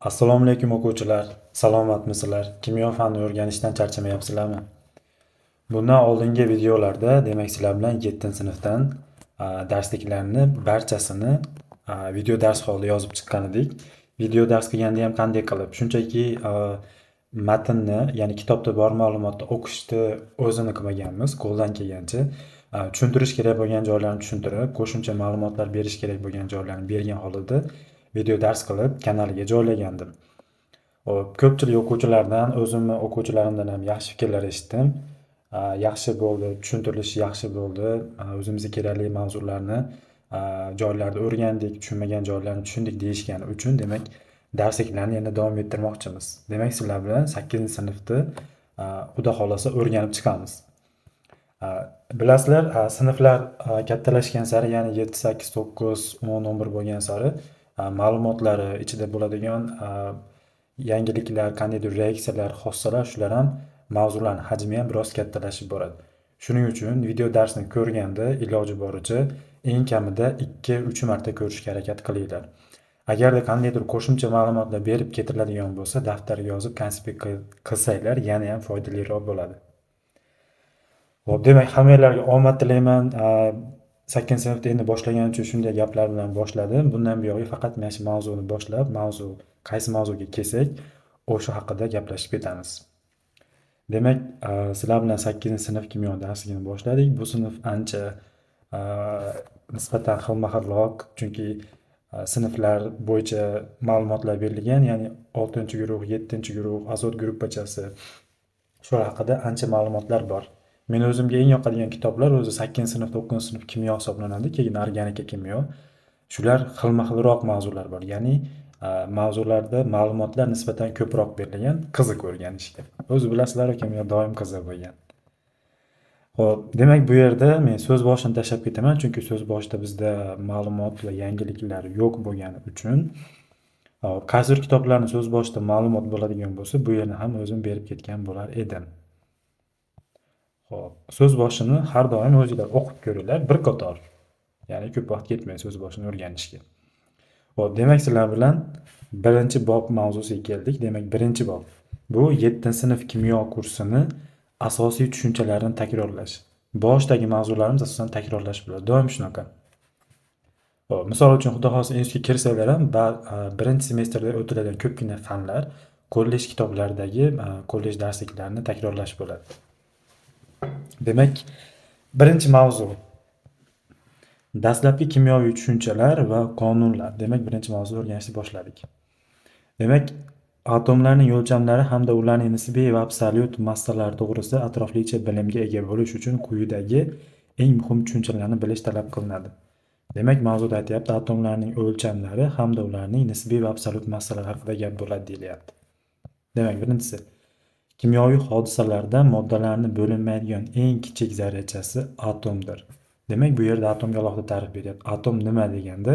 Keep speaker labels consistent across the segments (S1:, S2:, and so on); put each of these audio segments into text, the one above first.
S1: Assalomu alaykum o'quvchilar. Salomatmisizlar? Kimyo fanini o'rganishdan charchamayapsizlarmi? Bundan oldingi videolarda demak sizlar bilan 7-sinfdan darsliklarni barchasini video dars holida yozib chiqqan edik. Video dars qilganda ham qanday qilib? Shunchaki matnni, ya'ni kitobda bor ma'lumotni o'qishni o'zini qilmaganmiz, qo'ldan kelgancha. Tushuntirish kerak bo'lgan joylarni tushuntirib, qo'shimcha ma'lumotlar berish kerak bo'lgan joylarni bergan holda video dars qilib kanaliga joylagandim. Hop, ko'pchilik o'quvchilardan, o'zimni o'quvchilarimdan ham yaxshi fikrlar eshitdim. Yaxshi bo'ldi, tushuntirilishi yaxshi bo'ldi. O'zimizga kerakli mavzularni joylarda o'rgandik, tushunmagan joylarni tushundik deyishgani uchun demak darsliklarni yana davom ettirmoqchimiz. Demak sizlar bilan 8-sinfni xudo xolasa o'rganib chiqamiz. Bilasizlar, sinflar kattalashgan sari, ya'ni 7, 8, 9, 10, 11 bo'lgan sari ma'lumotlari ichida bo'ladigan yangiliklar, qandaydir reaksiyalar, xossalar, shular ham mavzularning hajmi ham biroz kattalashib boradi. Shuning uchun video darsni ko'rganda iloji boricha eng kamida 2-3 marta ko'rishga harakat qilinglar. Agarda qandaydir qo'shimcha ma'lumotlar berib ketiladigan bo'lsa, daftarga yozib konspekt qilsanglar yana ham foydaliroq bo'ladi. Xo'p, demak hammanglarga omad tilayman. 8-sinfda endi boshlagan uchun shunday gaplar bilan boshladim. Bundan buyog'i faqat mana shu mavzuni boshlab, qaysi mavzuga kelsak, o'sha haqida gaplashib ketamiz. Demak, sizlar bilan 8-sinf kimyo darsligini boshladik. Bu sinf ancha nisbatan xilma-xilroq, chunki sinflar bo'yicha ma'lumotlar berilgan, ya'ni 6-guruh, 7-guruh, azot gruppachasi shular haqida ancha ma'lumotlar bor. Men o'zimga eng yoqadigan kitoblar o'zi 8-sinf, 9-sinf kimyo hisoblanadi, keyin organika kimyo. Shular xilma-xilroq mavzular bor. Ya'ni mavzularda ma'lumotlar nisbatan ko'proq berilgan, qiziq o'rganishga. O'zi bilasizlar, kimyo doim qiziq bo'lgan. Xo'p, demak bu yerda men so'z boshini tashlab ketaman, chunki so'z boshida bizda ma'lumot va yangiliklar yo'q bo'lgani uchun qaysidir kitoblarni so'z boshida ma'lumot bo'ladigan bo'lsa, bu yerni ham o'zim berib ketgan bo'lar edim. Xo'p, so'z boshini har doim o'zingizlar o'qib ko'ringlar, bir qator. Ya'ni ko'p vaqt ketmay so'z boshini o'rganishga. Xo'p, demak sizlar bilan birinchi bob mavzusiga keldik. Demak, birinchi bob. Bu 7-sinf kimyo kursini asosiy tushunchalarini takrorlash. Boshdagi mavzularimiz asosan takrorlash bo'ladi. Doim shunaqa. Xo'p, misol uchun xudo xohlasa institutga kirsanglar ham birinchi semestrda o'tiladigan ko'pgina fanlar kollej kitoblaridagi kollej darsliklarini takrorlash bo'ladi. Demak, birinchi mavzu dastlabki kimyoviy tushunchalar va qonunlar. Demak, birinchi mavzuni o'rganishni boshladik. Demak, atomlarning o'lchamlari hamda ularning nisbiy va absolyut massalari to'g'risida atroflicha bilimga ega bo'lish uchun quyidagi eng muhim tushunchalarni bilish talab qilinadi. Demak, mavzuda aytyapti, atomlarning o'lchamlari hamda ularning nisbiy va absolyut massalari haqida gap bo'ladi deyilyapti. Demak, birinchisi, kimyoviy hodisalarda moddalarni bo'linmaydigan eng kichik zarrachasi atomdir. Demak, bu yerda atomga alohida ta'rif beryapti. Atom nima deganda,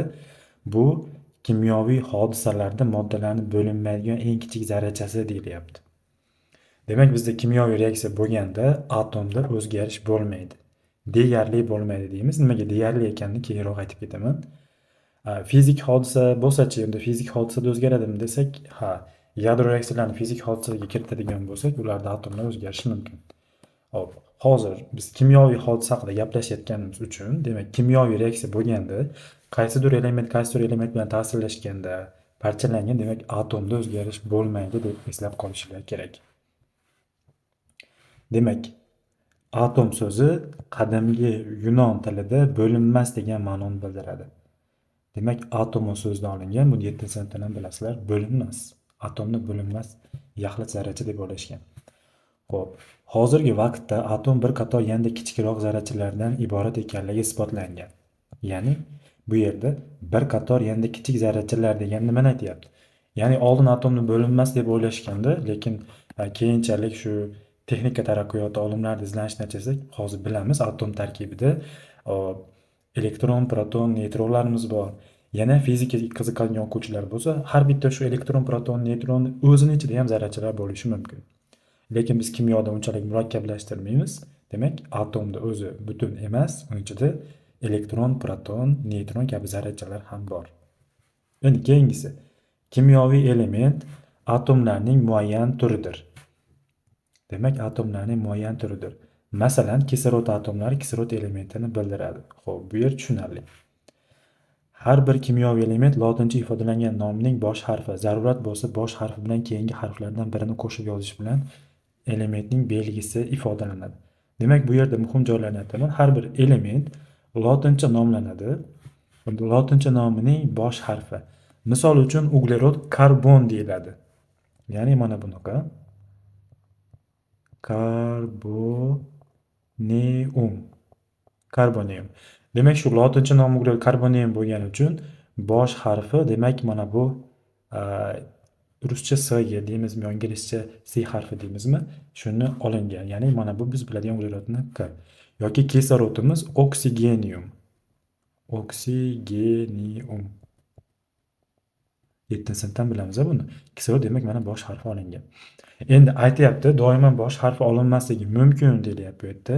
S1: bu kimyoviy hodisalarda moddalarni bo'linmaydigan eng kichik zarrachasi deyilyapti. Demak, bizda kimyoviy reaksiya bo'lganda atomda o'zgarish bo'lmaydi. Deyarli bo'lmaydi deymiz. Nimaga deyarli ekanini keyinroq aytib ketaman. Fizik hodisa bo'lsa-chi, unda fizik hodisada o'zgaradimi desak, ha, yadro reaksiyalarini fizik hodisaga kiritadigan bo'lsak, ularda atomlar o'zgarishi mumkin. Hop, hozir biz kimyoviy hodisa haqida gaplashayotganimiz uchun, demak, kimyoviy reaksiya bo'lganda qaysidir element bilan ta'sirlashganda parchalangan, demak, atomda o'zgarish bo'lmaydi deb eslab qolishinglar kerak. Demak, atom so'zi qadimgi yunon tilida bo'linmas degan ma'noni bildiradi. Demak, atom so'zidan olingan, buni 7-sinfdan ham bilasizlar, bo'linmas. Atomni bo'linmas yaxlit zarracha deb o'ylashgan. Xo'p, hozirgi vaqtda atom bir qator yanada kichikroq zarrachalardan iborat ekanligi isbotlangan. Ya'ni bu yerda bir qator yanada kichik zarrachalar degan nimani aytyapti? Ya'ni oldin atomni bo'linmas deb o'ylashganda, lekin keyinchalik shu texnika taraqqiyoti olimlar izlanish natijasida hozir bilamiz, atom tarkibida elektron, proton, neйтronlarimiz bor. Yana fizikaga qiziqadigan o'quvchilar bo'lsa, har bitta shu elektron, proton, neytron o'zini ichida ham zarrachalar bo'lishi mumkin. Lekin biz kimyoda unchalik murakkablashtirmaymiz. Demak, atomda o'zi butun emas, uning ichida elektron, proton, neytron kabi zarrachalar ham bor. Endi keyingisi, Kimyoviy element atomlarning muayyan turidir. Demak, atomlarning muayyan turidir. Masalan, kislorod atomlari kislorod elementini bildiradi. Xo'p, bu yer tushunarli. Har bir kimyoviy element lotincha ifodalangan nomining bosh harfi, zarurat bo'lsa bosh harfi bilan keyingi harflardan birini qo'shib yozish bilan elementning belgisi ifodalanadi. Demak, bu yerda muhim joylarni aytaman. Har bir element lotincha nomlanadi. Lotincha nomining bosh harfi. Misol uchun uglerod karbon deyiladi. Ya'ni mana bunaqa. Karbonium. Karbonium. Demak, shu lotincha nomi uglerod karbonium bo'lgani uchun bosh harfi, demak, mana bu ruscha S deymizmi, inglizcha C harfi deymizmi? Shuni olingan. Ya'ni mana bu biz biladigan uglerodni K. Yoki kislorodimiz oksigenium. Oksigenium. 7-sinfdan bilamiz buni. Kislorod demak mana bosh harfi olingan. Endi aytyapti, doimo bosh harfi olinmasligi mumkin deyapti bu yerda.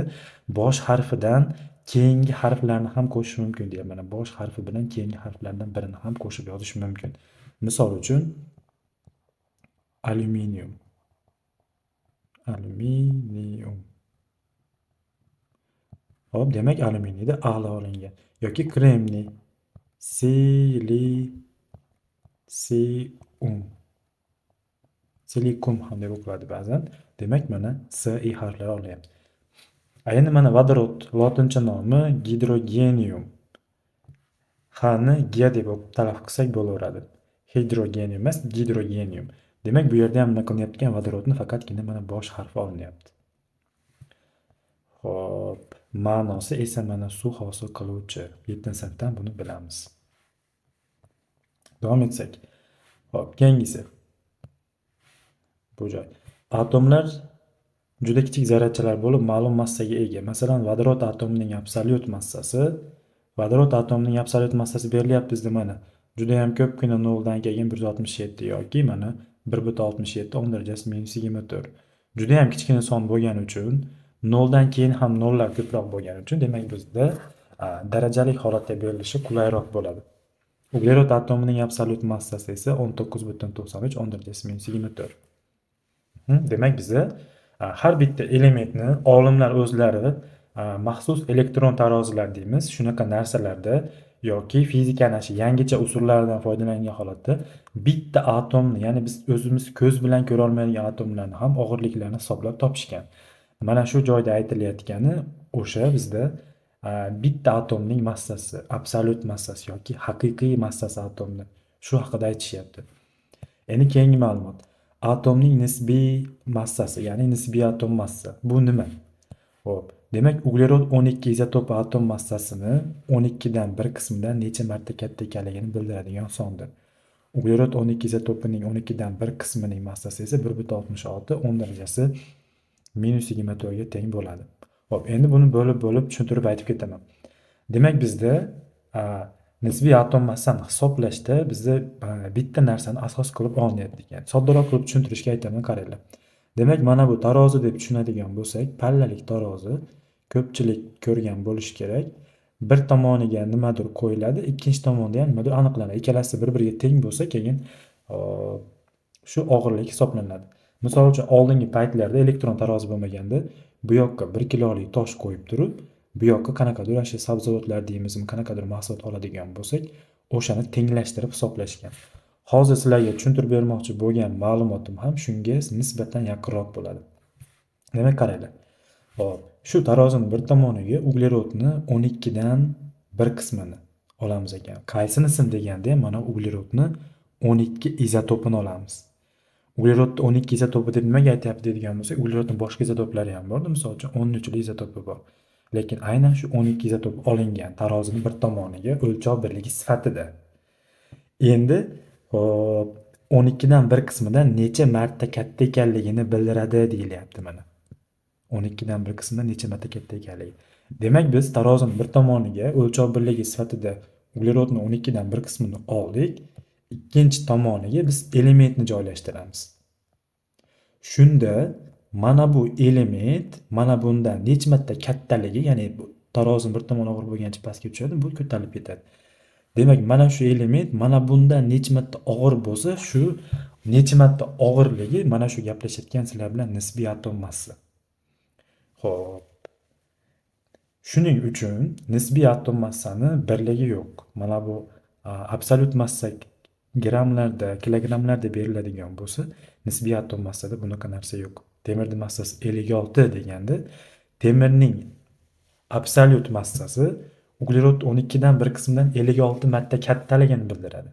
S1: Bosh harfidan keyingi harflarni ham qo'shish mumkin deyapti. Mana bosh harfi bilan keyingi harflardan birini ham qo'shib yozish mumkin. Misol uchun alyuminium. Alyuminium. Hop, demak alyuminiyda a'lo olingan. Yoki kremniy. Silikum ham deb o'qiladi ba'zan. Demak, mana S, I harflari olyapti. Endi mana vodorod lotincha nomi gidrogenium. H-ni G deb talaffuz qilsak bo'laveradi. Hidrogenium emas, gidrogenium. Demak, bu yerda ham nima qilinyapti? Vodorodni faqatgina mana bosh harfi olinyapti. Xo'p, ma'nosi esa mana suv hosil qiluvchi. 7-sinfdan buni bilamiz. Davom etsak. Xo'p, keyingisi. Bu joy. Atomlar juda kichik zarrachalar bo'lib, ma'lum massaga ega. Masalan, vodorod atomining absolyut massasi berilyapti bizda mana. Juda ham ko'pgina noldan kelgan 167 yoki mana 1,67 10 darajasi -24. Juda ham kichkina son bo'lgani uchun, noldan keyin ham nollar ko'proq bo'lgani uchun, demak bizda darajali holatda berilishi qulayroq bo'ladi. Uglerod atomining absolyut massasi esa 19,93 10 darajasi -24. Demak, biza har bitta elementni olimlar o'zlari maxsus elektron tarozilar deymiz, shunaqa narsalarda yoki fizikani yangicha usullaridan foydalangan holatda bitta atomni, ya'ni biz o'zimiz ko'z bilan ko'ra olmaydigan atomlarni ham og'irliklarini hisoblab topishgan. Mana shu joyda aytilayotgani o'sha bizda bitta atomning massasi, absolyut massasi yoki haqiqiy massasi atomni. Shu haqida aytishyapti. Endi keyingi ma'lumot. Atomning nisbiy massasi, ya'ni nisbiy atom massa. Bu nima? Xo'p, demak, uglerod 12 izotopi atom massasini 12 dan 1 qismidan necha marta katta ekanligini bildiradigan sondir. Uglerod 12 izotopining 12 dan 1 qismining massasi esa 1,66 10 darajasi -24 ga teng bo'ladi. Xo'p, endi buni bo'lib tushuntirib aytib ketaman. Demak, bizda nisbiy atom massani hisoblashda bizda bitta narsani asos qilib olinyapti ekan. Soddaroq qilib tushuntirishga aytaman, qaranglar. Demak, mana bu tarozi deb tushunadigan bo'lsak, pallalik tarozi ko'pchilik ko'rgan bo'lishi kerak. Bir tomoniga nimadir qo'yiladi, ikkinchi tomonda ham nimadir aniqlanadi. Ikkalasi bir-biriga teng bo'lsa, keyin shu og'irlik hisoblanadi. Misol uchun, oldingi paytlarda elektron tarozi bo'lmaganda, bu yoqqa 1 kilolik tosh qo'yib turib, bu yoqqa qanaqadir o'sha sabzavotlar deymizmi, qanaqadir mahsulot oladigan bo'lsak, o'shani tenglashtirib hisoblashgan. Hozir sizlarga tushuntirib bermoqchi bo'lgan ma'lumotim ham shunga nisbatan yaqinroq bo'ladi. Demak, qaranglar. Hop, shu tarozining bir tomoniga uglerodni 12 dan 1 qismini olamiz ekan. Qaysinisini deganda ham mana uglerodni 12 izotopini olamiz. Uglerodni 12 izotopi deb nimaga aytyapti deydigan bo'lsak, uglerodning boshqa izotoplari ham bor. Misol uchun 13 li izotopi bor. Lekin aynan shu 12 izotop olingan tarozining bir tomoniga o'lchov birligi sifatida. Endi 12 dan 1 qismidan necha marta katta ekanligini bildiradi deyilyapti mana. 12 dan 1 qismidan necha marta katta ekanligi. Demak, biz tarozining bir tomoniga o'lchov birligi sifatida uglerodning 12 dan 1 qismini oldik. Ikkinchi tomoniga biz elementni joylashtiramiz. Shunda mana bu element mana bundan necha marta kattaligi, ya'ni tarozining bir tomoni og'ir bo'lgancha pastga tushadi, bu ko'tarilib ketadi. Demak, mana shu element mana bundan necha marta og'ir bo'lsa, shu necha marta og'irligi mana shu gaplashayotgan sizlar bilan nisbiy atom massa. Xo'p, shuning uchun nisbiy atom massani birligi yo'q. Mana bu absolyut massa grammlarda, kilogrammlarda beriladigan bo'lsa, nisbiy atom massada bunaqa narsa yo'q. Temirning massasi 56 deganda, temirning absolyut massasi uglerod 12 dan bir qismidan 56 marta kattaligini bildiradi.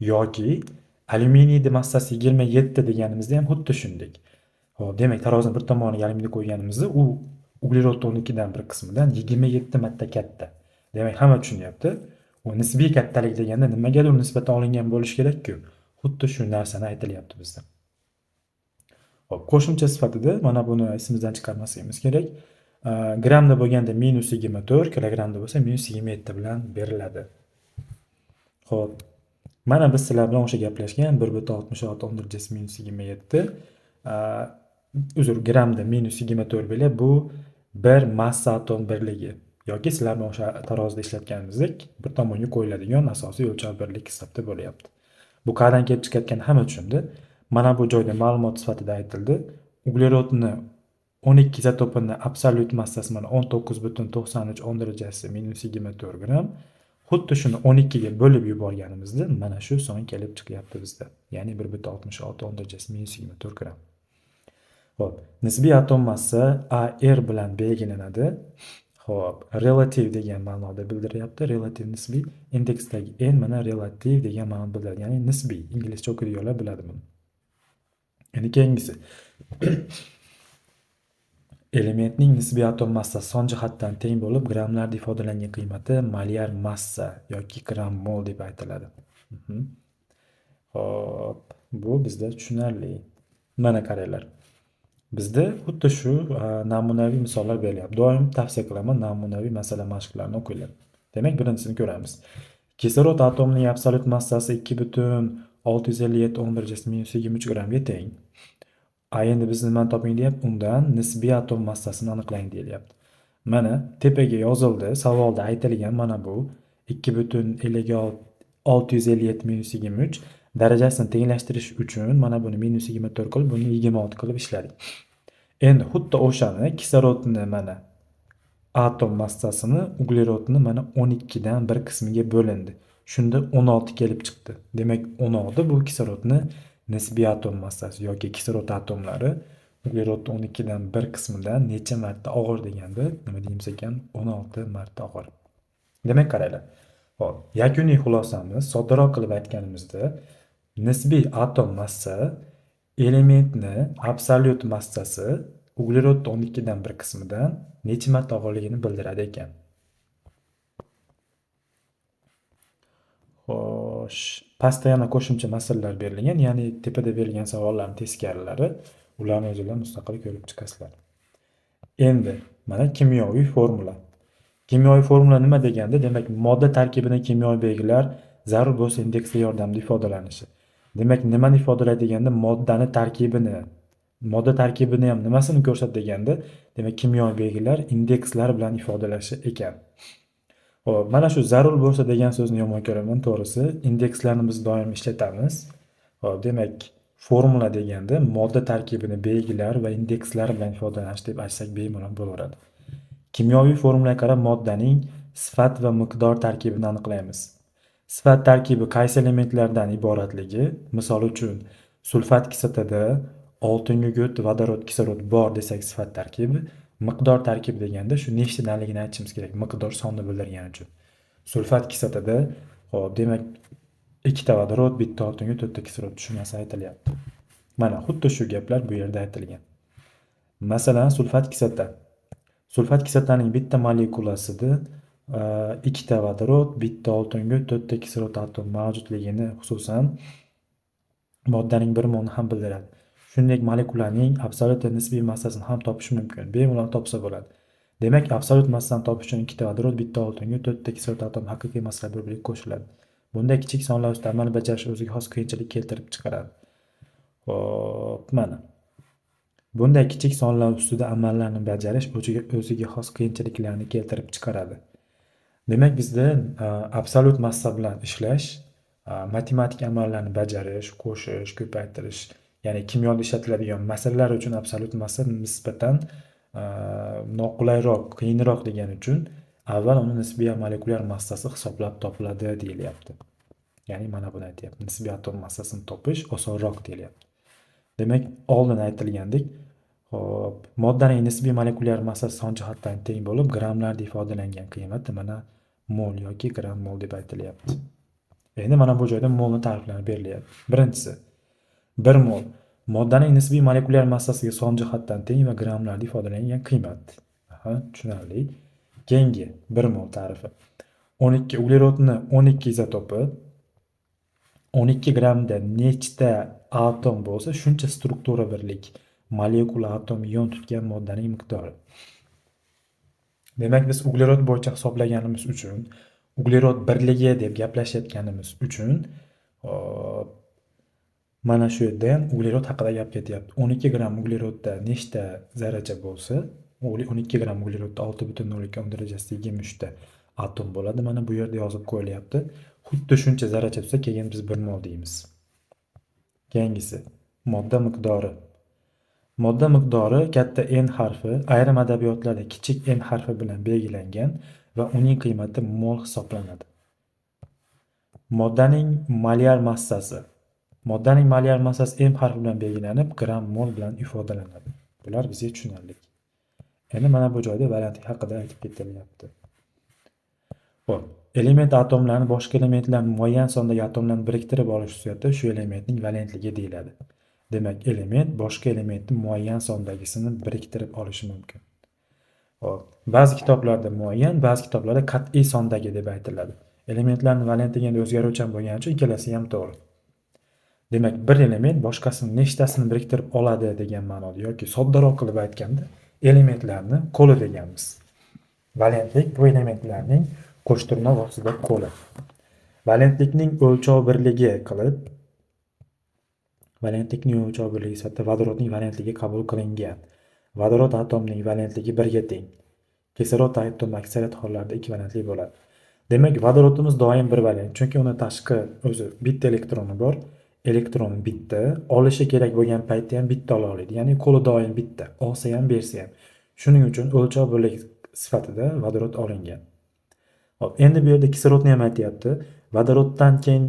S1: Yoki alyuminiyni massasi 27 deganimizda ham xuddi shunday. Xo'p, demak, tarozini bir tomoniga alyuminiyni qo'yganimizda u uglerod 12 dan bir qismidan 27 marta katta. Demak, hamma tushunyapti. U nisbiy kattalik deganda nimagadir nisbatan olingan bo'lishi kerak-ku. Xuddi shu narsani aytilyapti bizda. Xo'p, qo'shimcha sifatida mana buni esimizdan chiqarmasligimiz kerak. Grammda bo'lganda -24, kilogrammda bo'lsa -27 bilan beriladi. Xo'p, mana biz sizlar bilan o'sha gaplashgan 1/66 10 darajasi -27. Uzr, grammda -24 bo'lib, bu bir massa atom birligi yoki sizlar bilan o'sha tarozida ishlatganimizdek bir tomonga qo'yiladigan asosiy o'lchov birlik hisobda bo'lyapti. Bu qayerdan kelib chiqayotgani hamma tushundi. Mana bu joyda ma'lumot sifatida aytildi. Uglerodni 12 izotopini absolyut massasi mana 19,93 10 darajasi -24 gramm. Xuddi shuni 12 ga bo'lib yuborganimizda mana shu son kelib chiqyapti bizda. Ya'ni 1/66 10 darajasi -24 gramm. Xo'p, nisbiy atom massa AR bilan belgilanadi. Xo'p, relativ degan ma'noda bildiryapti. Relativ nisbiy, indeksdagi n mana relativ degan ma'no bildiradi. Ya'ni nisbiy. Inglizcha o'qiydiganlar biladi buni. Endi keyingisi. Elementning nisbiy atom massasi son jihatdan teng bo'lib, grammlarda ifodalangan qiymati molyar massa yoki gram mol deb aytiladi. Xo'p, bu bizda tushunarli. Mana qaranglar. Bizda xuddi shu namunaviy misollar berilyapti. Doim tavsiya qilaman namunaviy masala mashqlarini o'qinglar. Demak, birinchisini ko'ramiz. Kislorod atomining absolyut massasi 2,657 10 darajasi -23 grammga teng. Endi biz nimani toping deyapti? Undan nisbiy atom massasini aniqlang deyilyapti. Mana tepaga yozildi, savolda aytilgan mana bu 2,657 -23 darajasini tenglashtirish uchun mana buni -24 qilib, buni 26 qilib ishladik. Endi xuddi o'shani kislorodni mana atom massasini uglerodni mana 12 dan bir qismiga bo'lindi. Shunda 16 kelib chiqdi. Demak, 16 bu kislorodni nisbiy atom massasi yoki kislorod atomlari uglerod 12 dan bir qismidan necha marta og'ir deganda nima deymiz ekan? 16 marta og'ir. Demak, qaranglar. Xo'p, yakuniy xulosamiz soddaroq qilib aytganimizda nisbiy atom massa elementni absolyut massasi uglerod 12 dan bir qismidan necha marta og'irligini bildiradi ekan. Xo'sh, pastda yana qo'shimcha masalalar berilgan, ya'ni tepada berilgan savollarning teskarilari, ularni o'zingizlar mustaqil ko'rib chiqasizlar. Endi mana kimyoviy formula. Kimyoviy formula nima deganda, demak, modda tarkibini kimyoviy belgilar zarur bo'lsa indekslar yordamida ifodalanishi. Demak, nimani ifodalaydi deganda, modda tarkibini ham nimasini ko'rsatadi deganda, demak, kimyoviy belgilar indekslar bilan ifodalashi ekan. Xo'p, mana shu zarur bo'lsa degan so'zni yomon ko'raman, to'g'risi. Indekslarni biz doim ishlatamiz. Xo'p, demak, formula deganda modda tarkibini belgilar va indekslar bilan ifodalanish deb aytsak bemalol bo'laveradi. Kimyoviy formulaga qarab moddaning sifat va miqdor tarkibini aniqlaymiz. Sifat tarkibi qaysi elementlardan iboratligi, misol uchun sulfat kislotada oltin gugut, vodorod, kislorod bor desak sifat tarkibi, miqdor tarkibi deganda shu nechtadanligini aytishimiz kerak, miqdor sonni bildirgani uchun. Sulfat kislotada, xo'p, demak, 2 ta vodorod, 1 ta oltin gugut, 4 ta kislorod shu narsa aytilyapti. Mana xuddi shu gaplar bu yerda aytilgan. Masalan, sulfat kislota. Sulfat kislotaning bitta molekulasida 2 ta vodorod, 1 ta oltin gugut, 4 ta kislorod atom mavjudligini, xususan moddaning bir molini ham bildiradi. Shuningdek, molekulaning absolyut va nisbiy massasini ham topish mumkin. Bemalol topsa bo'ladi. Demak, absolyut massani topish uchun 2 ta vodorod, 1 ta oltin gugut, 4 ta kislorod atom haqiqiy massalar bir-biriga qo'shiladi. Bunday kichik sonlar ustida amal bajarish o'ziga xos qiyinchilik keltirib chiqaradi. Xo'p, mana. Bunday kichik sonlar ustida amallarni bajarish o'ziga xos qiyinchiliklarni keltirib chiqaradi. Demak, bizda absolyut massa bilan ishlash, matematik amallarni bajarish, qo'shish, ko'paytirish, ya'ni kimyoda ishlatiladigan masalalar uchun absolyut massa nisbatan a, noqulayroq, qiyinroq degani uchun avval uni nisbiy molekulyar massasi hisoblab topiladi deyilyapti. Ya'ni mana buni aytyapti. Nisbiy atom massasini topish osonroq deyilyapti. Demak, oldin aytilgandek, hop, moddaning nisbiy molekulyar massasi son jihatdan teng bo'lib, grammlarda ifodalangan qiymati mana mol yoki gramm mol deb aytilyapti. Endi mana bu joyda molni ta'riflari berilyapti. Birinchisi, 1 mol moddaning nisbiy molekulyar massasiga son jihatdan teng va grammlarda ifodalangan qiymat. Aha, tushunarli. Keyingi 1 mol ta'rifi. 12 uglerodni 12 izotopi 12 grammda nechta atom bo'lsa, shuncha struktura birlik molekula atom ion tutgan moddaning miqdori. Demak, biz uglerod bo'yicha hisoblaganimiz uchun, uglerod birligi deb gaplashayotganimiz uchun, hop, mana shu yerda ham uglerod haqida gap ketyapti. 12 gramm uglerodda nechta zarracha bo'lsa, 12 gramm uglerodda 6,02 darajasida 23 ta atom bo'ladi. Mana bu yerda yozib qo'yilyapti. Xuddi shuncha zarracha bo'lsa, keyin biz 1 mol deymiz. Keyingisi, modda miqdori. Modda miqdori katta N harfi ayrim adabiyotlarda kichik n harfi bilan belgilangan va uning qiymati mol hisoblanadi. Moddaning molyar massasi. Moddaning molyar massasi m harfi bilan belgilanib, gramm mol bilan ifodalanadi. Bular bizga tushunarli. Endi mana bu joyda valentlik haqida aytib ketilyapti. Xo'p, element atomlarni boshqa elementlar muayyan sondagi atomlarni biriktirib olish xususiyati shu elementning valentligi deyiladi. Demak, element boshqa elementni muayyan sondagisini biriktirib olishi mumkin. Xo'p, ba'zi kitoblarda muayyan, ba'zi kitoblarda qat'iy sondagi deb aytiladi. Elementlarning valentligi endi o'zgaruvchan bo'lgani uchun ikkalasi ham to'g'ri. Demak, bir element boshqasini nechtasini biriktirib oladi degan ma'noda yoki soddaroq qilib aytganda, elementlarni qo'li deganmiz. Valentlik bu elementlarning qo'shtirma vosita qo'li. Valentlikning o'lchov birligi qilib, valentlikning o'lchov birligi sifatida vodorodning valentligi qabul qilingan. Vodorod atomining valentligi 1 ga teng. Kislorod atomi aksariyat hollarda ekvivalentli bo'ladi. Demak, vodorodimiz doim bir valent, chunki uni tashqi o'zi bitta elektroni bor. Elektron bitta, olishi kerak bo'lgan paytda ham bitta ola oladi. Ya'ni qo'li doim bitta, olsa ham, bersa ham. Shuning uchun o'lchov birligi sifatida vodorod olingan. Hop, endi bu yerda kislorodni ham aytyapti. Vodoroddan keyin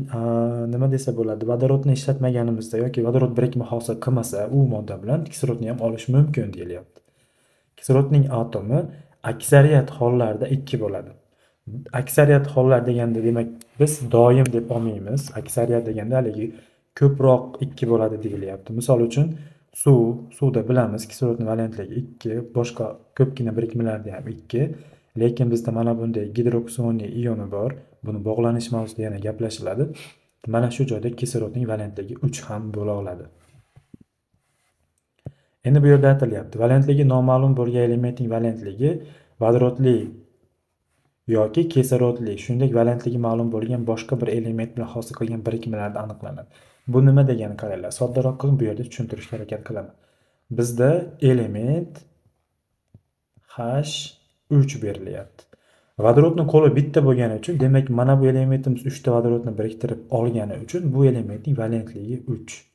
S1: nima desa bo'ladi? Vodorodni ishlatmaganimizda yoki vodorod birikma hosil qilmasa, u modda bilan kislorodni ham olish mumkin deyilyapti. Kislorodning atomi aksariyat hollarda 2 bo'ladi. Aksariyat hollar deganda demak biz doim deb olmaymiz. Aksariyat deganda haligi ko'proq 2 bo'ladi deyilyapti. Misol uchun suvda bilamiz kislorodning valentligi 2, boshqa ko'pgina birikmalarda ham 2. Lekin bizda mana bunday gidroksoniy ioni bor. Buni bog'lanish mavzusida yana gaplashiladi. Mana shu joyda kislorodning valentligi 3 ham bo'la oladi. Endi bu yerda aytilyapti, valentligi noma'lum bo'lgan elementning valentligi vodorodli yoki kislorodli, shuningdek valentligi ma'lum bo'lgan boshqa bir element bilan hosil qilgan birikmalarda aniqlanadi. Bu nima degani qaranglar. Soddaroq qilib bu yerda tushuntirishga harakat qilaman. Bizda element H3 berilyapti. Vodorodning qo'li bitta bo'lgani uchun, demak, mana bu elementimiz 3 ta vodorodni biriktirib olgani uchun bu elementning valentligi 3.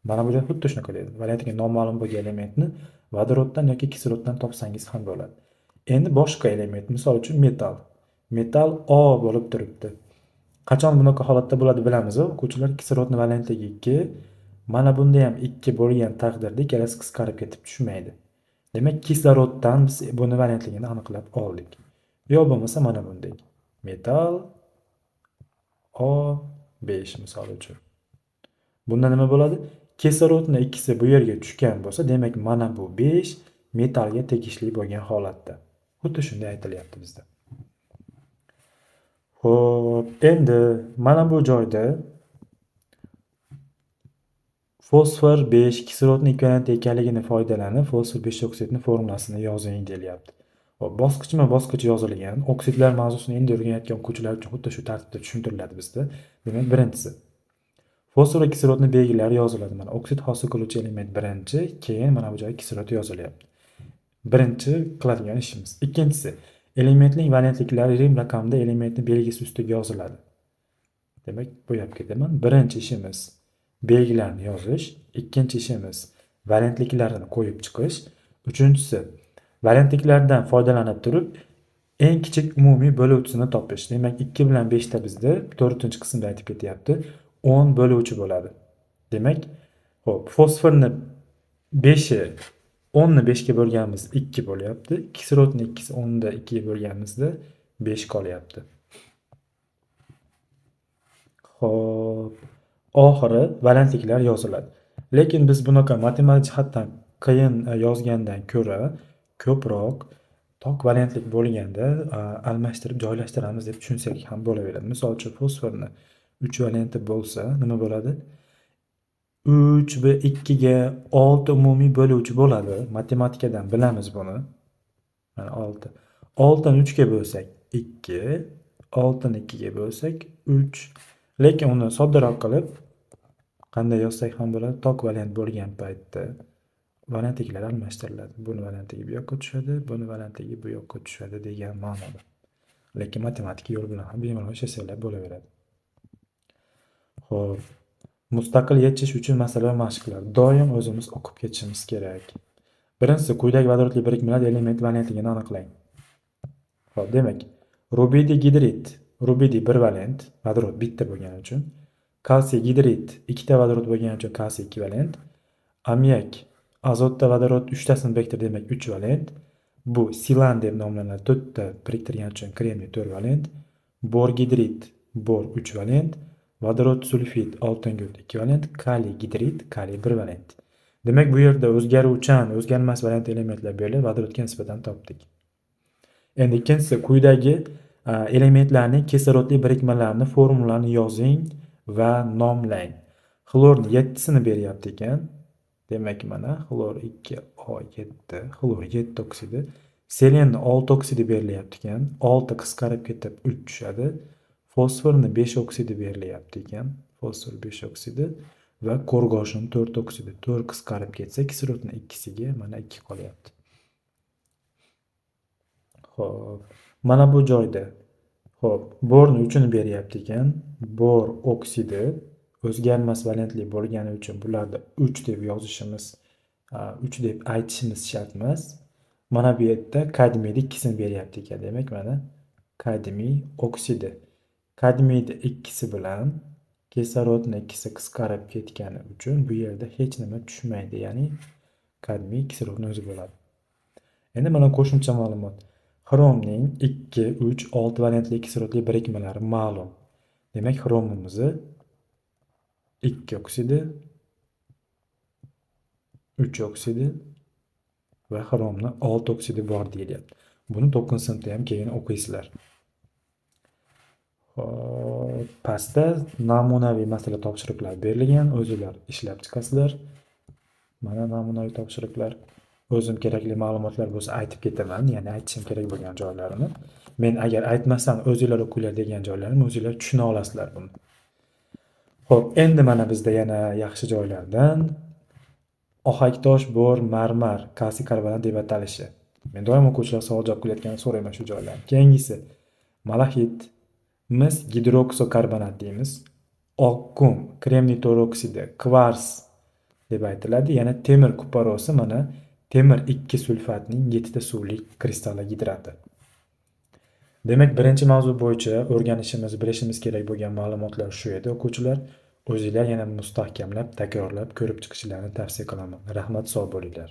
S1: Mana bu yerda xuddi shunaqa deydi. Valentligi noma'lum bo'lgan elementni vodoroddan yoki kisloroddan topsangiz ham bo'ladi. Endi boshqa element, misol uchun metal. Metal O bo'lib turibdi. Qachon bunaqa holatda bo'ladi bilamiz, o'quvchilar. Kislorodning valentligi 2. Mana bunda ham 2 bo'lgan taqdirda ikkalasi qisqarib ketib tushmaydi. Demak, kisloroddan biz buni valentligini aniqlab oldik. Yo bo'lmasa mana bunday. Metal O5 misol uchun. Bunda nima bo'ladi? Kislorodning ikkisi bu yerga tushgan bo'lsa, demak mana bu 5 metalga tegishli bo'lgan holatda. Xuddi shunday aytilyapti bizda. Xo'p, endi mana bu joyda fosfor 5 kislorodning ekvivalenti ekanligini foydalanib, fosfor 5 oksidning formulasini yozing deyilyapti. Hop, bosqichma-bosqich yozilgan. Oksidlar mavzusini endi o'rganayotgan o'quvchilar uchun xuddi shu tartibda tushuntiriladi bizda. Demak, birinchisi fosfor va kislorodning belgilari yoziladi. Mana oksid hosil qiluvchi element birinchi, keyin mana bu joyga kislorod yozilyapti. Birinchi qiladigan ishimiz. Ikkinchisi, Elementning valentliklari rim raqamida elementni belgisi ustiga yoziladi. Demak, bu yerga ketaman. Birinchi ishimiz belgilarni yozish, ikkinchi ishimiz valentliklarini qo'yib chiqish, uchinchisi valentliklardan foydalanib turib eng kichik umumiy bo'luvchisini topish. Demak, 2 bilan 5 ta bizda 4-qismda aytib ketyapti. 10 bo'luvchi bo'ladi. Demak, xo'p, fosforni 5i 10 ni 5 ga bo'lganimiz 2 bo'lyapti. Kislorodni 2si 10 da 2 ga bo'lganimizda 5 qolyapti. Xo'p, oxiri valentliklar yoziladi. Lekin biz bunaqa matematik jihatdan qiyin yozgandan ko'ra ko'proq tok valentlik bo'lganda almashtirib joylashtiramiz deb tushunsak ham bo'laveradi. Misol uchun fosforni 3 valenti bo'lsa nima bo'ladi? 3 va 2 ga 6 umumiy bo'luvchi bo'ladi. Matematikadan bilamiz buni. Mana 6. 6 ni 3 ga bo'lsak 2, 6 ni 2 ga bo'lsak 3. Lekin uni soddaroq qilib qanday yozsak ham bo'ladi? Tok valent bo'lgan paytda valentliklar almashtiriladi. Buni valentligi bu yoqqa tushadi, buni valentligi bu yoqqa tushadi degan ma'noda. Lekin matematik yo'l bilan ham bemalol ishlasanglar bo'laveradi. Xo'p, mustaqil yechish uchun masala va mashqlar. Doim o'zimiz o'qib ketishimiz kerak. Birinchisi, quyidagi vodorodli birikmalar element valentligini aniqlang. Xo'p, demak, rubidiy gidrid, rubidiy 1 valent, vodorod bitta bo'lgani uchun, kalsiy gidrid 2 ta vodorod bo'lgani uchun kalsiy 2 valent, ammiak azotda vodorod 3 tasini biriktirdi, demak 3 valent. Bu silan deb nomlanadi, 4 ta biriktirgani uchun kremniy 4 valent, bor gidrid, bor 3 valent, vodorod sulfid oltin gul 2 valent, kaliy gidrid, kaliy 1 valent. Demak, bu yerda o'zgaruvchan, o'zgarmas valent elementlar berilib, vodorodga nisbatan topdik. Endi ikkinchisi, quyidagi elementlarning kislorodli birikmalarini formulalarni yozing va nomlang. Xlorni 7 sini beryapti ekan. Demak, mana xlor 2O7, xlor 7 oksidi, selenni 6 oksidi berilyapti ekan. 6 qisqarib ketib 3 tushadi. Fosforni 5 oksidi berilyapti ekan. Fosfor 5 oksidi va ko'rg'oshin 4 oksidi. 4 qisqarib ketsa, kislorodni 2siga mana 2 qolyapti. Xo'p, mana bu joyda. Xo'p, borni 3ni beryapti ekan. Bor oksidi o'zgarmas valentli bo'lgani uchun bularda 3 deb yozishimiz, 3 deb aytishimiz shart emas. Mana bu yerda kadmiyni 2sini beryapti ekan. Demak, mana kadmiy oksidi. Kadmiyni 2si bilan kislorodni 2si qisqarib ketgani uchun bu yerda hech nima tushmaydi, ya'ni kadmiy kislorodni o'zi bo'ladi. Endi mana qo'shimcha ma'lumot. Xromning 2, 3, 6 valentli kislorodli birikmalari ma'lum. Demak, xromimizni 2 oksidi, 3 oksidi va xromni 6 oksidi bor deyilyapti. Buni 9-sinfda ham keyin o'qiysizlar. Xo'p, pastda namunaviy masala topshiriqlar berilgan, o'zingizlar ishlab chiqasizlar. Mana namunaviy topshiriqlar. O'zim kerakli ma'lumotlar bo'lsa aytib ketaman, ya'ni aytishim kerak bo'lgan joylarini. Men agar aytmasam o'zingizlar o'qinglar degan joylarini o'zingizlar tushuna olasizlar buni. Xo'p, endi mana bizda yana yaxshi joylardan ohaktosh, bor, marmar, kalsiy karbonat deb atalishi. Men doim o'quvchilar savol javob qilayotganini so'rayman shu joylarni. Keyingisi malahit, mis gidroksokarbonat deymiz. Oqqum, kremniy 4 oksidi, kvars deb aytiladi. Yana temir kuparosi, mana temir 2 sulfatning 7 ta suvli kristalli gidrati. Demak, birinchi mavzu bo'yicha o'rganishimiz, bilishimiz kerak bo'lgan ma'lumotlar shu edi, o'quvchilar. O'zingizlar yana mustahkamlab, takrorlab ko'rib chiqishlarini tavsiya qilaman. Rahmat, sog' bo'linglar.